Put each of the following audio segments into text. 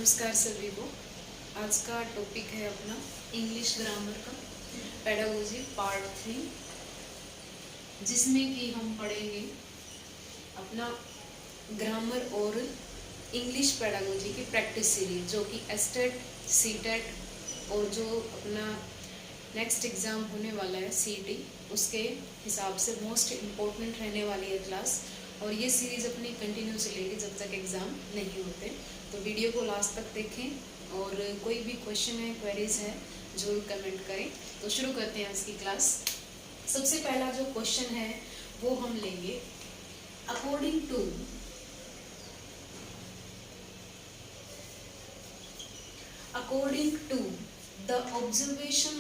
नमस्कार सभी को। आज का टॉपिक है अपना इंग्लिश ग्रामर का पेडागोजी पार्ट 3, जिसमें कि हम पढ़ेंगे अपना ग्रामर और इंग्लिश पेडागोजी की प्रैक्टिस सीरीज, जो कि एस्टेट, सीटेट और जो अपना नेक्स्ट एग्ज़ाम होने वाला है सीटी, उसके हिसाब से मोस्ट इम्पोर्टेंट रहने वाली है क्लास। और ये सीरीज़ अपनी कंटिन्यू चलेगी जब तक एग्ज़ाम नहीं होते। तो वीडियो को लास्ट तक देखें और कोई भी क्वेश्चन है, क्वेरीज है, जरूर कमेंट करें। तो शुरू करते हैं आज की क्लास। सबसे पहला जो क्वेश्चन है वो हम लेंगे, according to the observation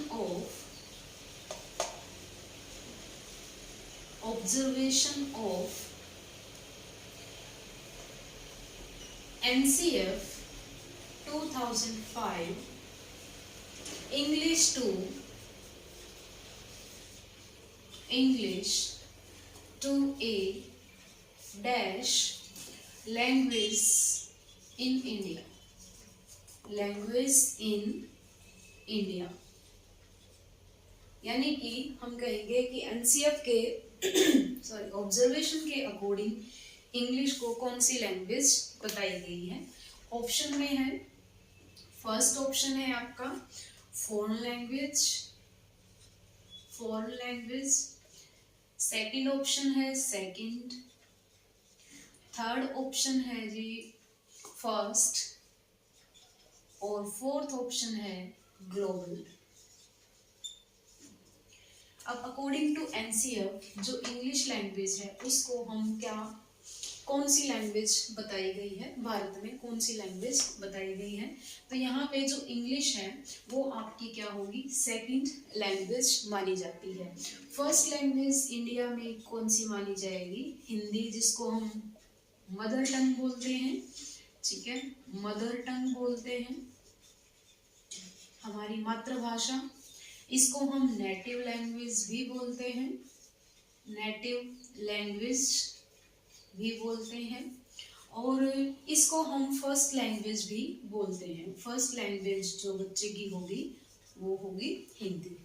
of NCF 2005 English 2A dash language in India, यानी कि हम कहेंगे कि एनसीएफ के ऑब्जर्वेशन के अकॉर्डिंग इंग्लिश को कौन सी लैंग्वेज बताई गई है। ऑप्शन में है, फर्स्ट ऑप्शन है आपका फॉरेन लैंग्वेज, सेकंड ऑप्शन है सेकंड, थर्ड ऑप्शन है जी फर्स्ट, और फोर्थ ऑप्शन है ग्लोबल। अब अकॉर्डिंग टू एनसीएफ जो इंग्लिश लैंग्वेज है उसको हम कौन सी लैंग्वेज बताई गई है, भारत में कौन सी लैंग्वेज बताई गई है। तो यहाँ पे जो इंग्लिश है वो आपकी क्या होगी, सेकंड लैंग्वेज मानी जाती है। फर्स्ट लैंग्वेज इंडिया में कौन सी मानी जाएगी, हिंदी, जिसको हम मदर टंग बोलते हैं। ठीक है, मदर टंग बोलते हैं, हमारी मातृभाषा। इसको हम नेटिव लैंग्वेज भी बोलते हैं, और इसको हम फर्स्ट लैंग्वेज भी बोलते हैं। फर्स्ट लैंग्वेज जो बच्चे की होगी वो होगी हिंदी।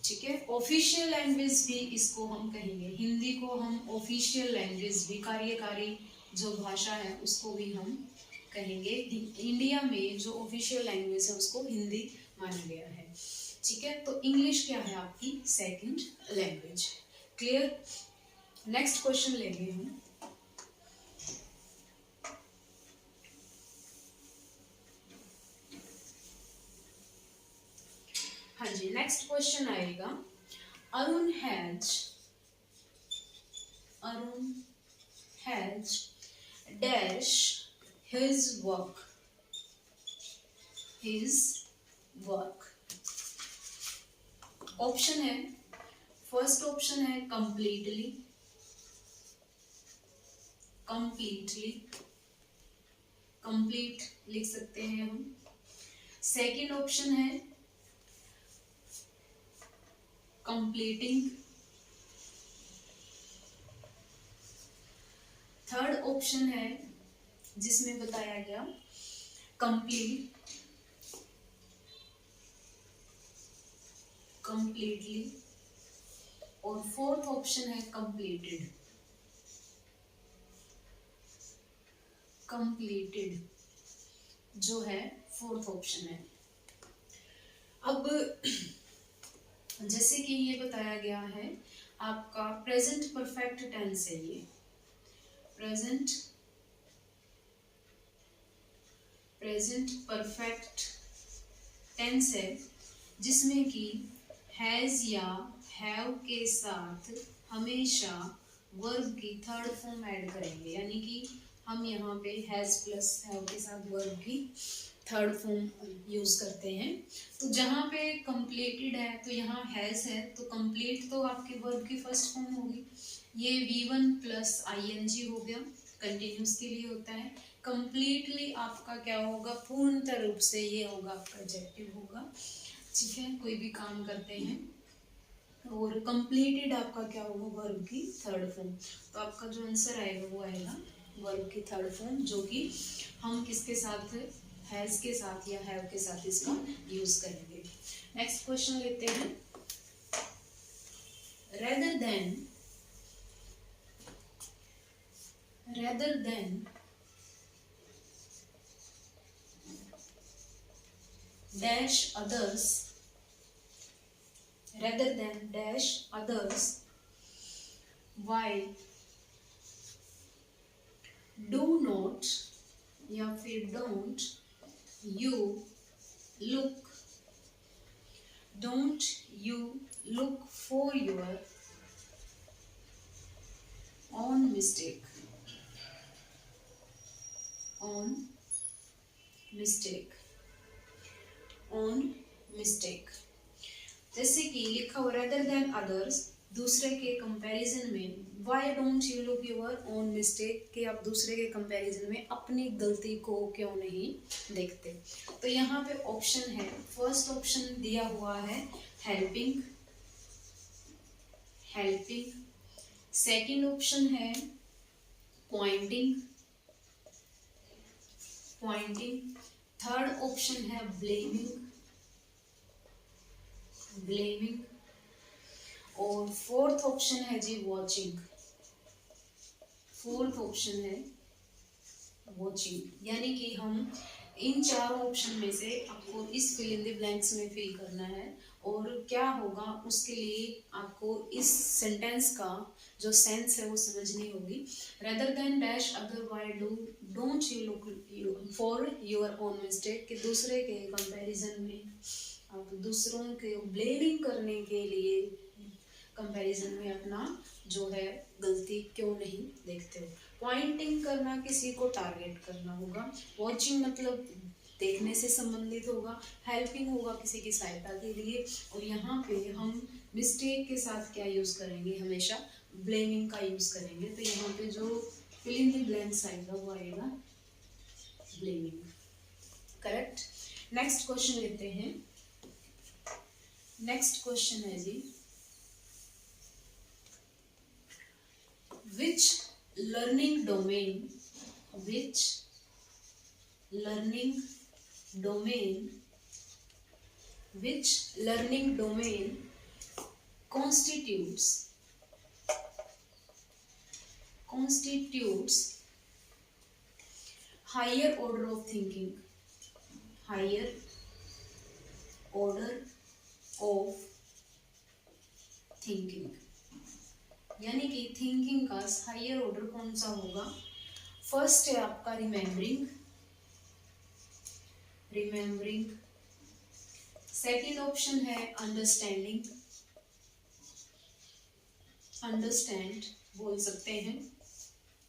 ठीक है, ऑफिशियल लैंग्वेज भी इसको हम कहेंगे, हिंदी को हम ऑफिशियल लैंग्वेज भी, कार्यकारी जो भाषा है उसको भी हम कहेंगे। इंडिया में जो ऑफिशियल लैंग्वेज है उसको हिंदी माना गया है। ठीक है, तो इंग्लिश क्या है आपकी second language. Clear. Next question लेंगे हम। हाँ जी, नेक्स्ट क्वेश्चन आएगा, Arun has dash his work। Option है, फर्स्ट ऑप्शन है कंप्लीटली, कंप्लीट लिख सकते हैं हम। सेकंड ऑप्शन है कंप्लीटिंग, थर्ड ऑप्शन है जिसमें बताया गया कंप्लीटली, और फोर्थ ऑप्शन है कंप्लीटेड जो है फोर्थ ऑप्शन है। अब जैसे कि ये बताया गया है आपका प्रेजेंट परफेक्ट टेंस है, ये प्रेजेंट परफेक्ट टेंस है, जिसमें कि हैज या हैव के साथ हमेशा वर्ब की थर्ड फॉर्म ऐड करेंगे, यानी कि हम यहाँ पे हैज प्लस हैव के साथ वर्ब की थर्ड फॉर्म यूज करते हैं। तो जहाँ पे कंप्लीटेड है तो यहाँ हैज है, तो कंप्लीट तो आपके वर्ब की फर्स्ट फॉर्म होगी। ये V1 प्लस ING हो गया, कंटिन्यूस के लिए होता है। कंप्लीटली आपका क्या होगा, पूर्णतः रूप से ये होगा आपका एडजेक्टिव होगा। ठीक है, कोई भी काम करते हैं। और कंप्लीटेड आपका क्या होगा, वर्ब की थर्ड फॉर्म। तो आपका जो आंसर आएगा वो आएगा वर्ब की थर्ड फॉर्म, जो कि हम किसके साथ हैज के साथ या हैव के साथ इसका यूज करेंगे। नेक्स्ट क्वेश्चन लेते हैं। rather than dash others, rather than dash others, why do not या फिर don't you look for your own mistake जैसे कि लिखा हुआ rather than others, दूसरे के कंपैरिजन में why don't you look your own mistake, कि आप दूसरे के कंपैरिजन में अपनी गलती को क्यों नहीं देखते। तो यहाँ पे ऑप्शन है, फर्स्ट ऑप्शन दिया हुआ है हेल्पिंग, सेकंड ऑप्शन है पॉइंटिंग, थर्ड ऑप्शन है ब्लेमिंग, और फोर्थ ऑप्शन है जी वॉचिंग। यानी कि हम इन चारों ऑप्शन में से आपको इस फिल इन द ब्लैंक्स में फिल करना है, और क्या होगा उसके लिए आपको इस सेंटेंस का जो सेंस है वो समझनी होगी। Rather than dash other why don't you look for your own mistake, कि दूसरे के कंपैरिजन में आप दूसरों के ब्लेमिंग करने के लिए कंपैरिजन में अपना जो है गलती क्यों नहीं देखते हो। पॉइंटिंग करना किसी को टारगेट करना होगा, वॉचिंग मतलब देखने से संबंधित होगा, हेल्पिंग होगा किसी की सहायता के लिए, और यहाँ पे हम मिस्टेक के साथ क्या यूज करेंगे, हमेशा ब्लेमिंग का यूज करेंगे। तो यहाँ पे जो फिल इन द ब्लैंक्स आएगा वो आएगा ब्लेमिंग। करेक्ट। नेक्स्ट क्वेश्चन लेते हैं। नेक्स्ट क्वेश्चन है जी, which learning domain constitutes higher order of thinking, यानी कि थिंकिंग का हायर ऑर्डर कौन सा होगा। फर्स्ट है आपका रिमेम्बरिंग, सेकंड ऑप्शन है अंडरस्टैंड बोल सकते हैं,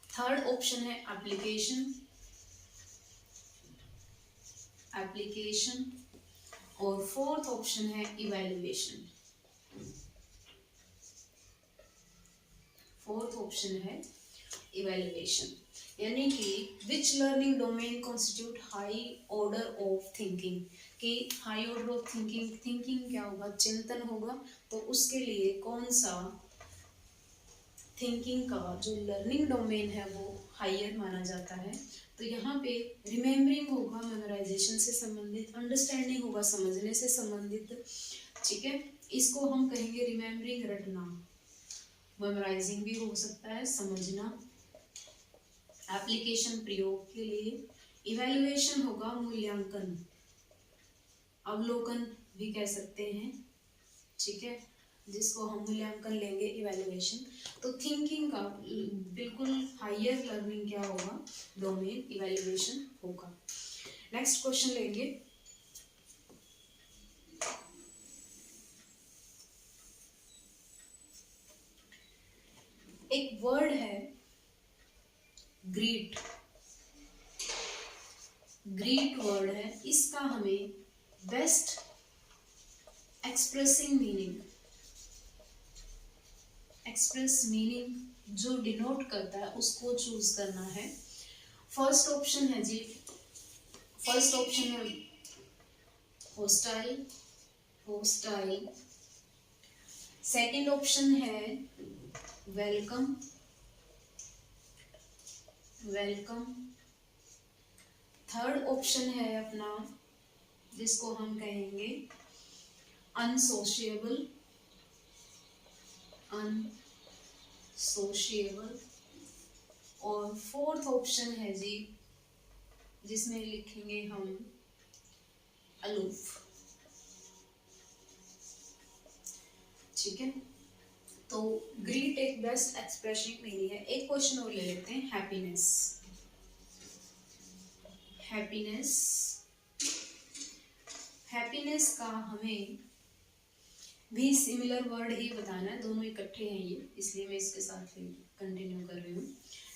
थर्ड ऑप्शन है एप्लीकेशन, और फोर्थ ऑप्शन है इवैल्यूएशन। यानी कि which learning domain constitute high order of thinking, कि हाई ऑर्डर ऑफ थिंकिंग क्या होगा, चिंतन होगा। तो उसके लिए कौन सा थिंकिंग का जो लर्निंग डोमेन है वो हायर माना जाता है। तो यहाँ पे रिमेम्बरिंग होगा मेमोराइजेशन से संबंधित, अंडरस्टैंडिंग होगा समझने से संबंधित। ठीक है, इसको हम कहेंगे रिमेम्बरिंग रटना, मेमोराइजिंग भी हो सकता है समझना, एप्लीकेशन प्रयोग के लिए, इवैल्यूएशन होगा मूल्यांकन, अवलोकन भी कह सकते हैं। ठीक है, जिसको हम मूल्यांकन लेंगे इवैल्यूएशन। तो थिंकिंग का बिल्कुल हायर लर्निंग क्या होगा, डोमेन इवैल्यूएशन होगा। नेक्स्ट क्वेश्चन लेंगे। एक वर्ड है ग्रीट वर्ड है, इसका हमें बेस्ट एक्सप्रेस मीनिंग जो डिनोट करता है उसको चूज करना है। फर्स्ट ऑप्शन है जी, फर्स्ट ऑप्शन है होस्टाइल, सेकंड ऑप्शन है वेलकम, थर्ड ऑप्शन है अपना, जिसको हम कहेंगे अनसोशिएबल, अनसोशिएबल। और फोर्थ ऑप्शन है जी, जिसमें लिखेंगे हम अलूफ। ठीक है, तो ग्रीट एक बेस्ट एक्सप्रेशन नहीं है। एक क्वेश्चन और ले लेते हैं, हैप्पीनेस। हैप्पीनेस, हैप्पीनेस का हमें भी सिमिलर वर्ड ही बताना है, दोनों इकट्ठे हैं ये, इसलिए मैं इसके साथ कंटिन्यू कर रही हूँ।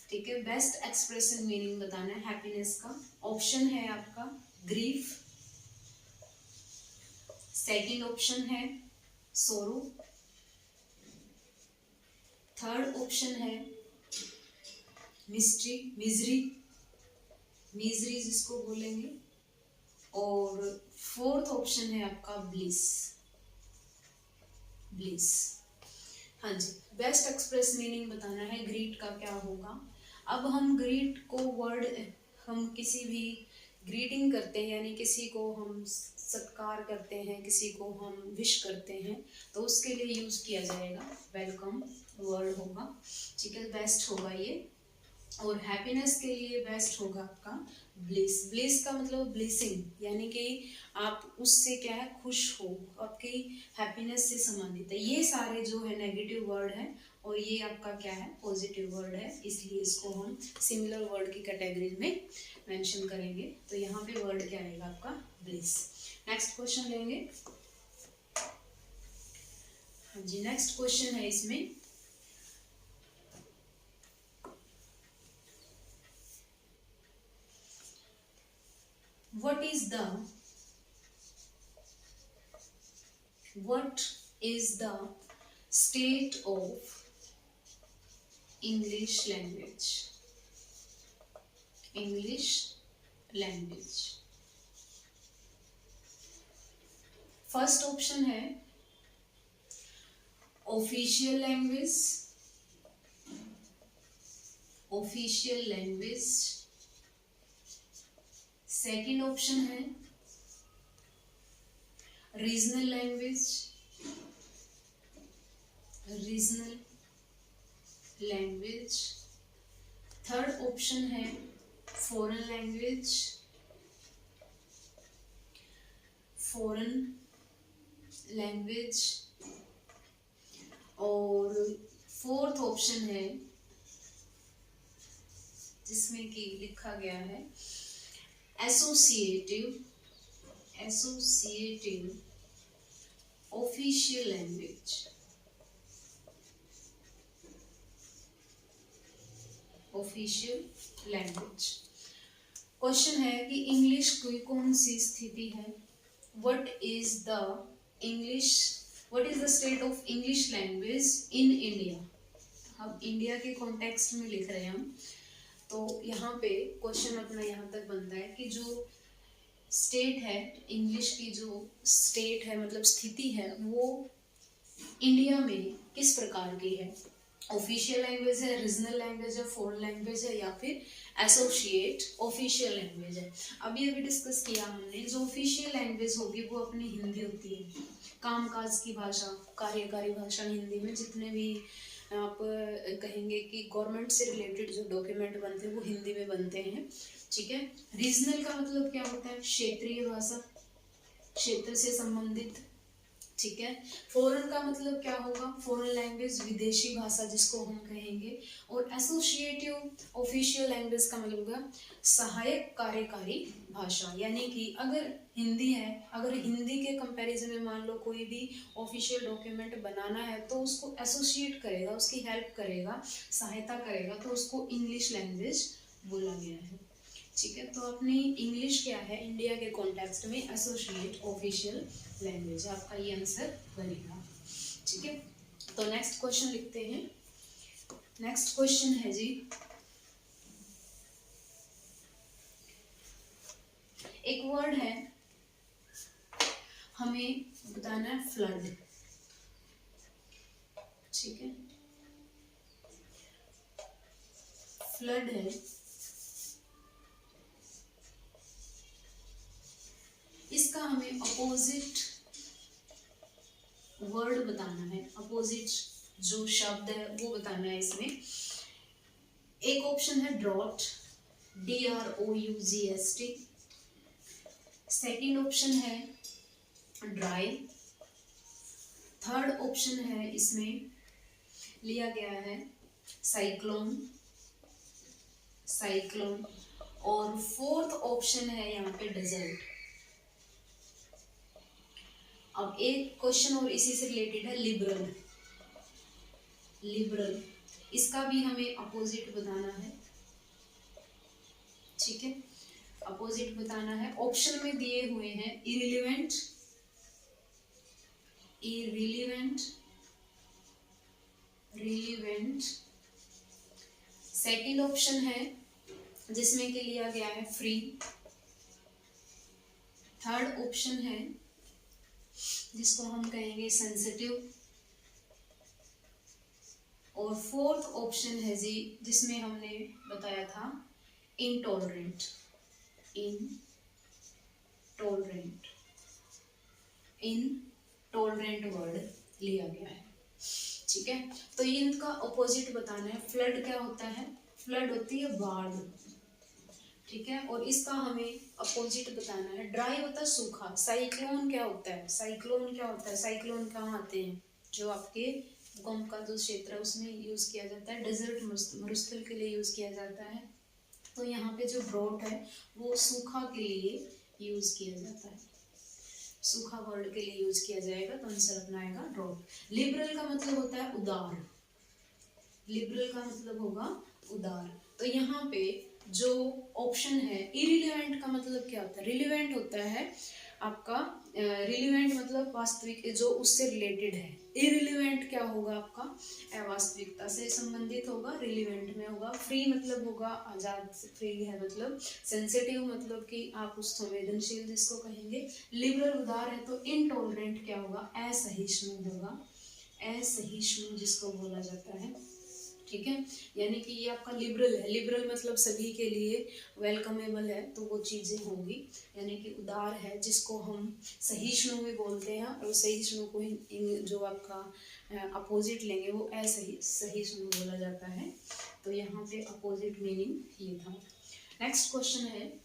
ठीक है, बेस्ट एक्सप्रेशन मीनिंग बताना है हैप्पीनेस का। ऑप्शन है आपका ग्रीफ, सेकंड ऑप्शन है सोरो, थर्ड ऑप्शन है मिस्ट्री, मिजरी, मिजरी जिसको बोलेंगे, और फोर्थ ऑप्शन है आपका ब्लिस, ब्लिस। हाँ जी, बेस्ट एक्सप्रेस मीनिंग बताना है ग्रीट का क्या होगा। अब हम ग्रीट को वर्ड, हम किसी भी ग्रीटिंग करते हैं, यानी किसी को हम सत्कार करते हैं, किसी को हम विश करते हैं, तो उसके लिए यूज किया जाएगा वेलकम वर्ड होगा। ठीक है, बेस्ट होगा ये। और हैप्पीनेस के लिए बेस्ट होगा आपका ब्लिस। ब्लिस का मतलब ब्लिसिंग, यानी कि आप उससे क्या है, खुश हो, आपकी हैप्पीनेस से संबंधित है। ये सारे जो है नेगेटिव वर्ड है, और ये आपका क्या है, पॉजिटिव वर्ड है, इसलिए इसको हम सिमिलर वर्ड की कैटेगरी में मेंशन करेंगे। तो यहाँ पे वर्ड क्या आएगा आपका ब्लिस। नेक्स्ट क्वेश्चन लेंगे। हाँ जी, नेक्स्ट क्वेश्चन है इसमें, what is the state of English language? English language, first option है official language, official language. Second option है regional language, regional language. Third option है फॉरेन लैंग्वेज, फॉरेन लैंग्वेज। और fourth option है जिसमें कि लिखा गया है associative, associative official language, official language. Question है कि इंग्लिश की कौन सी स्थिति है, what is the English, what is the state of English language in India. अब इंडिया के कॉन्टेक्स्ट में लिख रहे हैं हम, तो यहाँ पे क्वेश्चन अपना यहाँ तक बनता है कि जो स्टेट है, इंग्लिश की जो स्टेट है मतलब स्थिति है, वो इंडिया में किस प्रकार की है। ऑफिशियल लैंग्वेज है, रीजनल लैंग्वेज है, फॉरेन लैंग्वेज है, या फिर एसोसिएट ऑफिशियल लैंग्वेज है। अभी डिस्कस किया हमने, जो ऑफिशियल लैंग्वेज होगी वो अपनी हिंदी होती है, कामकाज की भाषा, कार्यकारी भाषा हिंदी में। जितने भी आप कहेंगे कि गवर्नमेंट से रिलेटेड जो डॉक्यूमेंट बनते हैं वो हिंदी में बनते हैं। ठीक है, रीजनल का मतलब क्या होता है, क्षेत्रीय भाषा, क्षेत्र से संबंधित। ठीक है, फॉरेन का मतलब क्या होगा, फॉरेन लैंग्वेज, विदेशी भाषा जिसको हम कहेंगे। और एसोसिएटिव ऑफिशियल लैंग्वेज का मतलब होगा सहायक कार्यकारी भाषा, यानी कि अगर हिंदी है, अगर हिंदी के कंपैरिजन में मान लो कोई भी ऑफिशियल डॉक्यूमेंट बनाना है तो उसको एसोसिएट करेगा, उसकी हेल्प करेगा, सहायता करेगा, तो उसको इंग्लिश लैंग्वेज बोला गया है। ठीक है, तो अपनी इंग्लिश क्या है इंडिया के कॉन्टेक्स्ट में, एसोसिएट ऑफिशियल लैंग्वेज, आपका ये आंसर बनेगा। ठीक है, तो नेक्स्ट क्वेश्चन लिखते हैं। नेक्स्ट क्वेश्चन है जी, एक वर्ड है, हमें बताना है फ्लड। ठीक है, फ्लड है, अपोजिट वर्ड बताना है, अपोजिट जो शब्द है वो बताना है इसमें। एक ऑप्शन है ड्रॉट, DROUGST। सेकंड ऑप्शन है ड्राई। थर्ड ऑप्शन है इसमें लिया गया है साइक्लोन, साइक्लोन। और फोर्थ ऑप्शन है यहाँ पे डेजर्ट। अब एक क्वेश्चन और इसी से रिलेटेड है लिबरल, लिबरल इसका भी हमें अपोजिट बताना है, ठीक है, अपोजिट बताना है। ऑप्शन में दिए हुए हैं irrelevant, irrelevant, relevant. Second option है जिसमें कि लिया गया है फ्री। थर्ड ऑप्शन है जिसको हम कहेंगे सेंसिटिव। और फोर्थ ऑप्शन है जी जिसमें हमने बताया था इंटॉलरेंट, इनटॉलरेंट, इनटॉलरेंट वर्ड लिया गया है, ठीक है। तो ये इनका अपोजिट बताना है। फ्लड क्या होता है? फ्लड होती है बाढ़, ठीक है, और इसका हमें अपोजिट बताना है। ड्राई होता है सूखा। साइक्लोन क्या होता है? साइक्लोन क्या होता है? साइक्लोन कहाँ आते हैं? जो आपके भूकंप का जो क्षेत्र है उसमें यूज किया जाता है। डेजर्ट मरुस्थल के लिए यूज किया जाता है। तो यहाँ पे जो ड्रॉट है वो सूखा के लिए यूज किया जाता है, सूखा वर्ड के लिए यूज किया जाएगा, तो आंसर अपना आएगा ड्रॉट। लिबरल का मतलब होता है उदार, लिबरल का मतलब होगा उदार। तो यहाँ पे जो ऑप्शन है इरिलेवेंट का मतलब क्या होता है? रिलेवेंट होता है आपका, रिलेवेंट मतलब वास्तविक, जो उससे रिलेटेड है। इरिलेवेंट क्या होगा आपका? अवास्तविकता से संबंधित होगा, रिलेवेंट में होगा। फ्री मतलब होगा आजाद, फ्री है मतलब। सेंसिटिव मतलब कि आप उस संवेदनशील जिसको कहेंगे। लिबरल उदार है। तो इनटॉलरेंट क्या होगा? असहिष्णु होगा, असहिष्णु जिसको बोला जाता है, ठीक है। यानी कि ये आपका लिबरल है। लिबरल मतलब सभी के लिए वेलकमेबल है, तो वो चीजें होंगी। यानी कि उदार है जिसको हम सहिष्णु भी बोलते हैं, और सहिष्णु को जो आपका अपोजिट लेंगे वो असहिष्णु बोला जाता है। तो यहाँ पे अपोजिट मीनिंग ये था। नेक्स्ट क्वेश्चन है,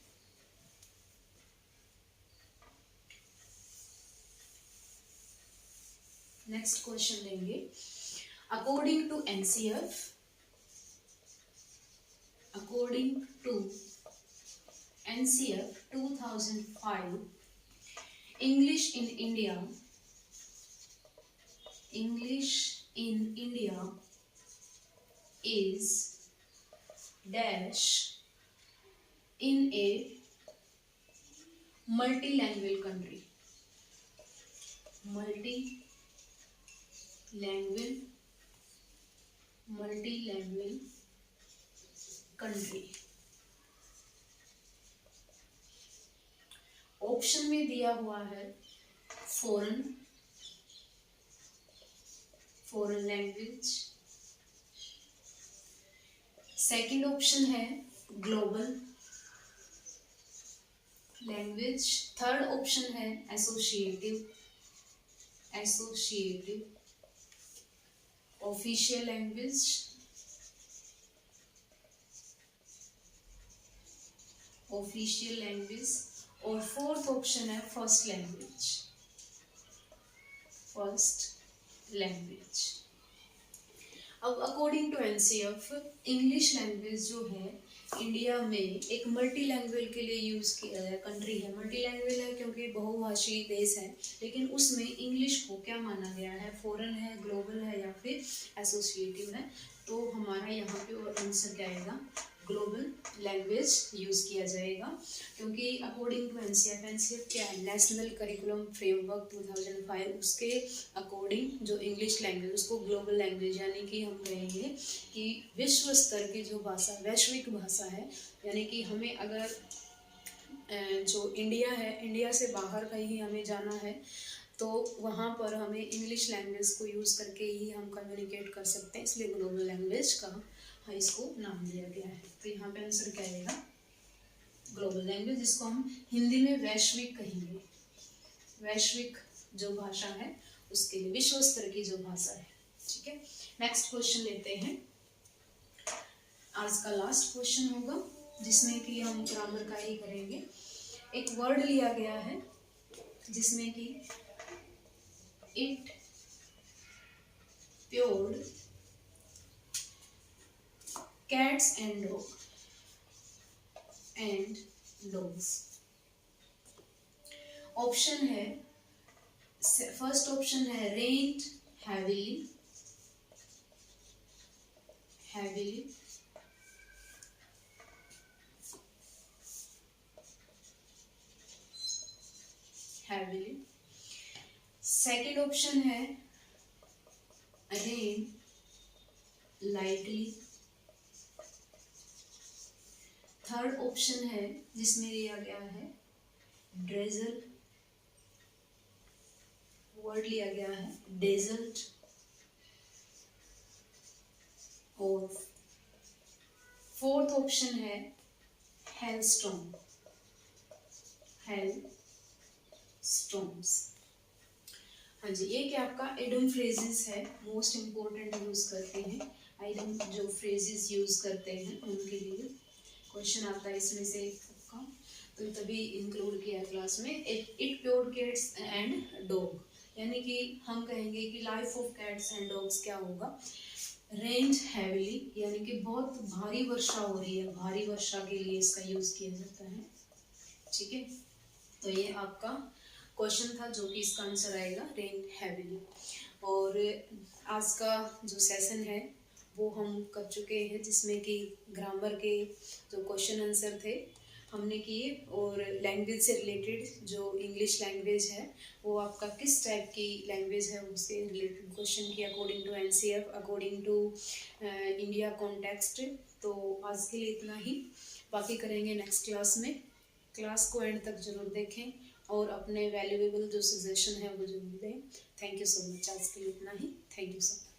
नेक्स्ट क्वेश्चन लेंगे। According to NCF, according to NCF 2005, English in India, English in India is dash in a multilingual country, multilingual country। Option में दिया हुआ है फॉरेन लैंग्वेज। सेकंड ऑप्शन है global language. Third option है associative, official language, official language. और fourth option है first language. अब according to NCF English language जो है इंडिया में एक मल्टी लैंग्वेज के लिए यूज किया है, कंट्री है, मल्टी लैंग्वेज है क्योंकि बहुभाषी देश है। लेकिन उसमें इंग्लिश को क्या माना गया है? फॉरेन है, ग्लोबल है या फिर एसोसिएटिव है। तो हमारा यहाँ पे आंसर क्या आएगा? ग्लोबल लैंग्वेज यूज किया जाएगा, क्योंकि अकॉर्डिंग टू एनसीएफ क्या है? नेशनल करिकुलम फ्रेमवर्क 2005, उसके अकॉर्डिंग जो इंग्लिश लैंग्वेज उसको ग्लोबल लैंग्वेज, यानी कि हम कहेंगे कि विश्व स्तर की जो भाषा, वैश्विक भाषा है। यानी कि हमें अगर जो इंडिया है, इंडिया से बाहर कहीं हमें जाना है तो वहाँ पर हमें इंग्लिश लैंग्वेज को यूज़ करके ही हम कम्युनिकेट कर सकते हैं, इसलिए ग्लोबल लैंग्वेज का इसको नाम दिया गया है। तो यहाँ पे आंसर क्या आएगा? ग्लोबल लैंग्वेज, जिसको हम हिंदी में वैश्विक कहेंगे, वैश्विक जो भाषा है उसके लिए, विश्व स्तर की जो भाषा है। ठीक है, नेक्स्ट क्वेश्चन लेते हैं। आज का लास्ट क्वेश्चन होगा जिसमें कि हम ग्रामर का ही करेंगे। एक वर्ड लिया गया है जिसमें कि it poured cats and dogs. Option है, फर्स्ट ऑप्शन है रेन्ड हैवीली, सेकेंड ऑप्शन है रेन लाइटली, थर्ड ऑप्शन है जिसमें लिया गया है ड्रेजल, वर्ड लिया गया है डेजर्ट, और फोर्थ ऑप्शन है हेलस्टॉर्म, हेलस्टॉर्म्स। हाँ जी, ये क्या आपका इडियम फ्रेजेस है, मोस्ट इम्पोर्टेंट यूज करते हैं, आइडियम जो फ्रेजेस यूज करते हैं उनके लिए क्वेश्चन आता है इसमें से आपका, तो तभी इंक्लूड किया क्लास में। It poured cats and dog, यानी कि हम कहेंगे कि life of cats and dogs क्या होगा, रेन्ड हैवीली, यानी कि बहुत भारी वर्षा हो रही है, भारी वर्षा के लिए इसका यूज किया जाता है। ठीक है, तो ये आपका क्वेश्चन था जो कि इसका आंसर आएगा रेन्ड हैवीली। और आज का जो सेशन है वो हम कर चुके हैं, जिसमें कि ग्रामर के जो क्वेश्चन आंसर थे हमने किए, और लैंग्वेज से रिलेटेड जो इंग्लिश लैंग्वेज है वो आपका किस टाइप की लैंग्वेज है उससे रिलेटेड क्वेश्चन किया according to NCF, according to India context. तो आज के लिए इतना ही, बाकी करेंगे नेक्स्ट क्लास में। क्लास को एंड तक जरूर देखें और अपने वैल्यूएबल जो सजेशन है वो जरूर दें। थैंक यू सो मच, आज के लिए इतना ही। Thank you so much.